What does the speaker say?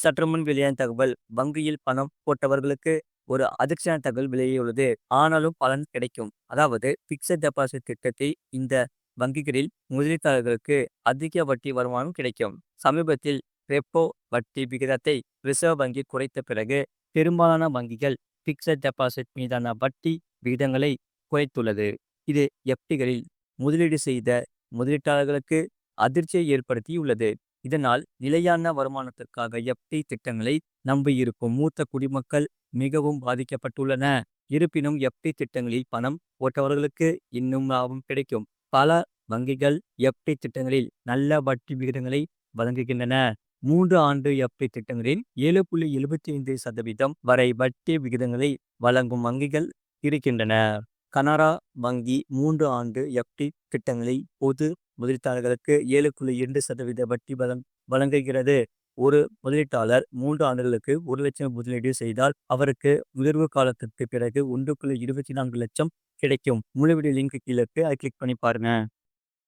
சற்றுமுன் வெளியான தகவல் வங்கியில் பணம் போட்டவர்களுக்கு ஒரு அதிர்ச்சியான தகவல் வெளியுள்ளது. ஆனாலும் பலன் கிடைக்கும். அதாவது பிக்சட் டெபாசிட் திட்டத்தில் இந்த வங்கிகளில் முதலீட்டாளர்களுக்கு அதிக வட்டி வருமானம் கிடைக்கும். சமீபத்தில் ரெப்போ வட்டி விகிதத்தை ரிசர்வ் வங்கி குறைத்த பிறகு பெரும்பாலான வங்கிகள் பிக்சட் டெபாசிட் மீதான வட்டி விகிதங்களை குறைத்துள்ளது. இது எஃப்டிகளில் முதலீடு செய்த முதலீட்டாளர்களுக்கு அதிர்ச்சியை ஏற்படுத்தியுள்ளது. இதனால் நிலையான வருமானத்திற்காக எஃப்டி திட்டங்களை நம்பியிருக்கும் மூத்த குடிமக்கள் மிகவும் பாதிக்கப்பட்டுள்ளன. இருப்பினும் எஃப்டி திட்டங்களில் பணம் போட்டவர்களுக்கு இன்னும் லாபம் கிடைக்கும். பல வங்கிகள் எஃப்டி திட்டங்களில் நல்ல வட்டி விகிதங்களை வழங்குகின்றன. 3 ஆண்டு எஃப்டி திட்டங்களில் 7.75% வரை வட்டி விகிதங்களை வழங்கும் வங்கிகள் இருக்கின்றன. கனரா வங்கி 3 ஆண்டு எஃப்டி திட்டங்களை பொது முதலீட்டாளர்களுக்கு 7.2% வட்டி வழங்குகிறது. ஒரு முதலீட்டாளர் 3 ஆண்டுகளுக்கு 1 லட்சம் முதலீடு செய்தால் அவருக்கு முதிர்வு காலத்திற்கு பிறகு 1.24 லட்சம் கிடைக்கும். முழு வீடியோ லிங்க் கீழே இருக்கு. அதை கிளிக் பண்ணி பாருங்க.